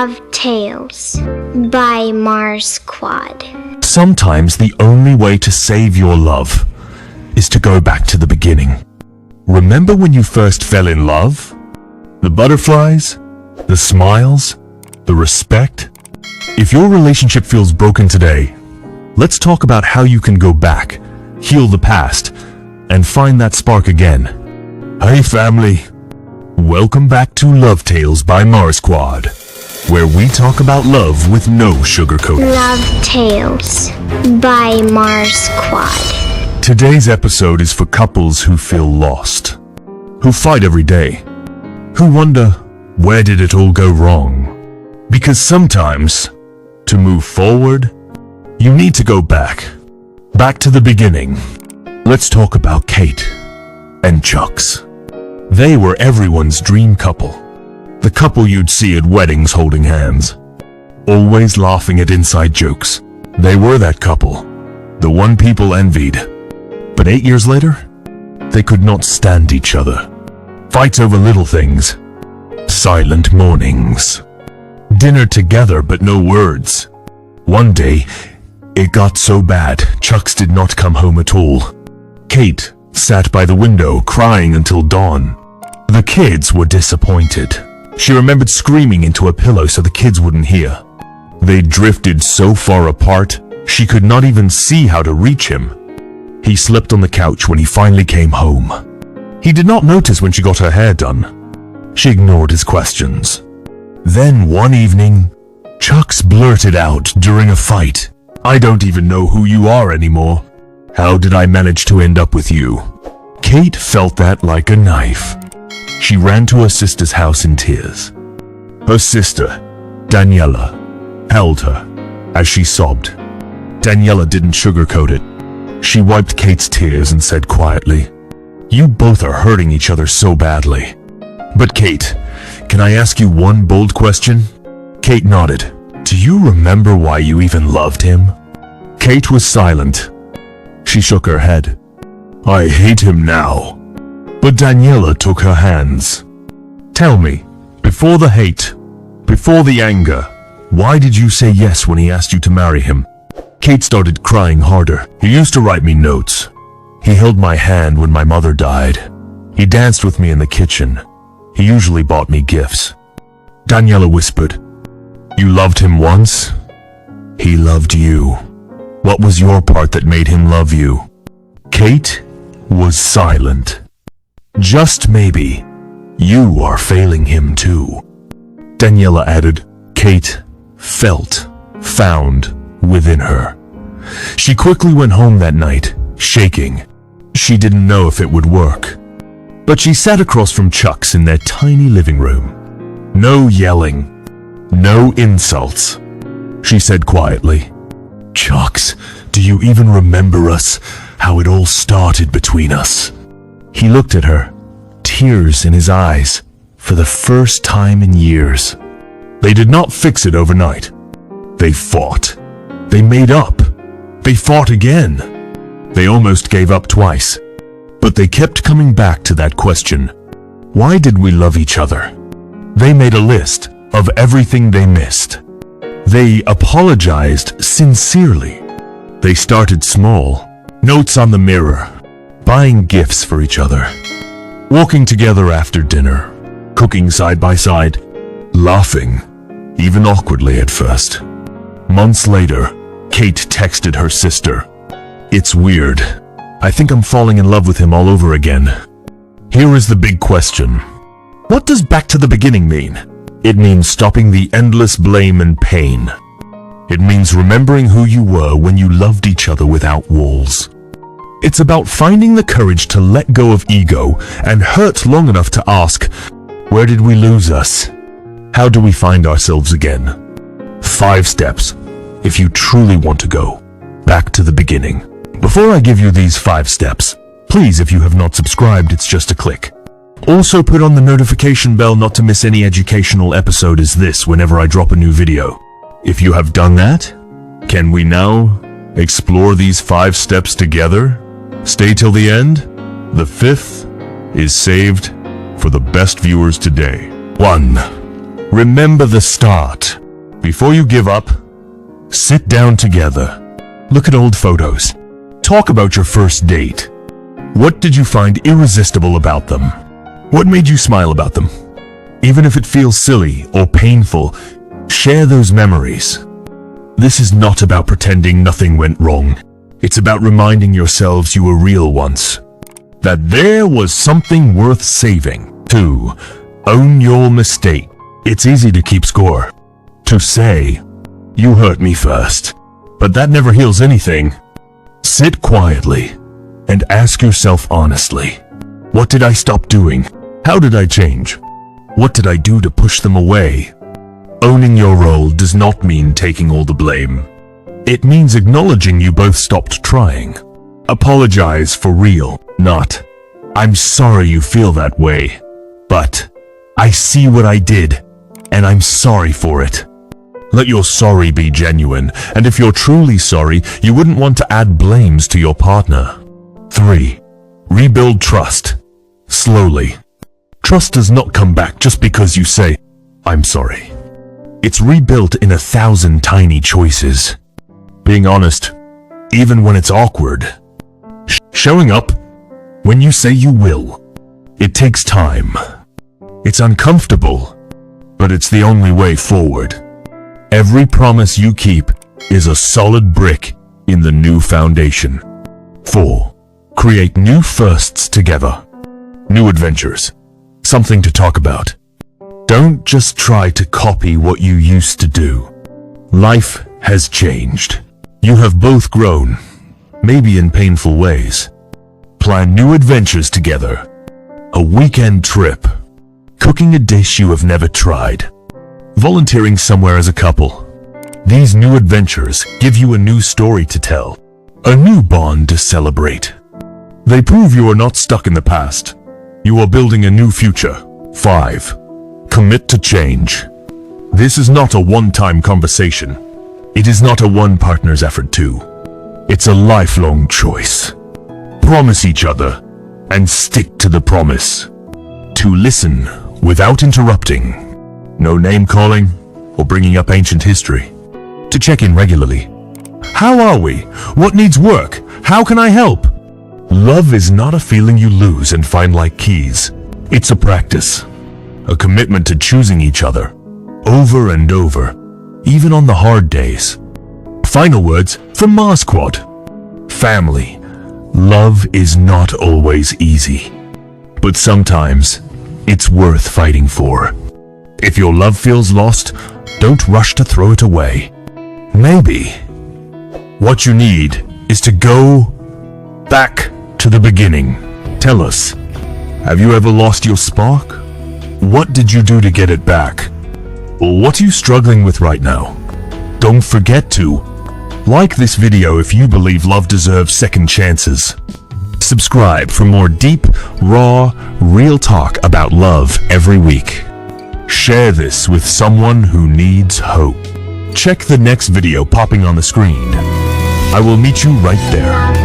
Love Tales by Mars Squad. Sometimes the only way to save your love is to go back to the beginning. Remember when you first fell in love? The butterflies, the smiles, the respect? If your relationship feels broken today, let's talk about how you can go back, heal the past, and find that spark again. Hey family, welcome back to Love Tales by Mars Squad, where we talk about love with no sugarcoating. Love Tales by Mars Squad. Today's episode is for couples who feel lost, who fight every day, who wonder, where did it all go wrong? Because sometimes, to move forward, you need to go back to the beginning. Let's talk about Kate and Chuks. They were everyone's dream couple. The couple you'd see at weddings holding hands, always laughing at inside jokes. They were that couple, the one people envied. But 8 years later, they could not stand each other. Fights over little things, silent mornings, dinner together but no words. One day, it got so bad, Chuks did not come home at all. Kate sat by the window crying until dawn. The kids were disappointed. She remembered screaming into a pillow so the kids wouldn't hear. They drifted so far apart, she could not even see how to reach him. He slept on the couch when he finally came home. He did not notice when she got her hair done. She ignored his questions. Then one evening, Chuks blurted out during a fight, "I don't even know who you are anymore. How did I manage to end up with you?" Kate felt that like a knife. She ran to her sister's house in tears. Her sister, Daniela, held her as she sobbed. Daniela didn't sugarcoat it. She wiped Kate's tears and said quietly, "You both are hurting each other so badly." "But Kate, can I ask you one bold question?" Kate nodded. "Do you remember why you even loved him?" Kate was silent. She shook her head. "I hate him now." But Daniela took her hands. "Tell me, before the hate, before the anger, why did you say yes when he asked you to marry him?" Kate started crying harder. "He used to write me notes. He held my hand when my mother died. He danced with me in the kitchen. He usually bought me gifts." Daniela whispered, "You loved him once? He loved you. What was your part that made him love you?" Kate was silent. "Just maybe, you are failing him too." Daniela added, Kate felt, found within her. She quickly went home that night, shaking. She didn't know if it would work. But she sat across from Chuks in their tiny living room. No yelling, no insults. She said quietly, "Chuks, do you even remember us, how it all started between us?" He looked at her, tears in his eyes, for the first time in years. They did not fix it overnight. They fought. They made up. They fought again. They almost gave up twice. But they kept coming back to that question. Why did we love each other? They made a list of everything they missed. They apologized sincerely. They started small. Notes on the mirror. Buying gifts for each other. Walking together after dinner. Cooking side by side. Laughing, even awkwardly at first. Months later, Kate texted her sister, "It's weird. I think I'm falling in love with him all over again." Here is the big question. What does back to the beginning mean? It means stopping the endless blame and pain. It means remembering who you were when you loved each other without walls. It's about finding the courage to let go of ego and hurt long enough to ask, where did we lose us? How do we find ourselves again? 5 steps if you truly want to go back to the beginning. Before I give you these 5 steps, please, if you have not subscribed, it's just a click. Also put on the notification bell not to miss any educational episode as this whenever I drop a new video. If you have done that, can we now explore these 5 steps together? Stay till the end. The 5th is saved for the best viewers today. 1. Remember the start. Before you give up, sit down together. Look at old photos. Talk about your first date. What did you find irresistible about them? What made you smile about them? Even if it feels silly or painful, share those memories. This is not about pretending nothing went wrong. It's about reminding yourselves you were real once. That there was something worth saving. 2. Own your mistake. It's easy to keep score. To say, you hurt me first. But that never heals anything. Sit quietly and ask yourself honestly. What did I stop doing? How did I change? What did I do to push them away? Owning your role does not mean taking all the blame. It means acknowledging you both stopped trying. Apologize for real, not, I'm sorry you feel that way, but I see what I did, and I'm sorry for it. Let your sorry be genuine, and if you're truly sorry, you wouldn't want to add blames to your partner. 3. Rebuild trust. Slowly. Trust does not come back just because you say, I'm sorry. It's rebuilt in 1,000 tiny choices. Being honest, even when it's awkward. Showing up when you say you will. It takes time. It's uncomfortable, but it's the only way forward. Every promise you keep is a solid brick in the new foundation. 4. Create new firsts together. New adventures. Something to talk about. Don't just try to copy what you used to do. Life has changed. You have both grown, maybe in painful ways. Plan new adventures together. A weekend trip. Cooking a dish you have never tried. Volunteering somewhere as a couple. These new adventures give you a new story to tell. A new bond to celebrate. They prove you are not stuck in the past. You are building a new future. 5. Commit to change. This is not a one-time conversation. It is not a one partner's effort too. It's a lifelong choice. Promise each other and stick to the promise. To listen without interrupting. No name-calling or bringing up ancient history. To check in regularly. How are we? What needs work? How can I help? Love is not a feeling you lose and find like keys. It's a practice. A commitment to choosing each other. Over and over. Even on the hard days. Final words from Mars Squad. Family. Love is not always easy. But sometimes it's worth fighting for. If your love feels lost, don't rush to throw it away. Maybe what you need is to go back to the beginning. Tell us, have you ever lost your spark? What did you do to get it back? Or what are you struggling with right now? Don't forget to like this video if you believe love deserves second chances. Subscribe for more deep, raw, real talk about love every week. Share this with someone who needs hope. Check the next video popping on the screen. I will meet you right there.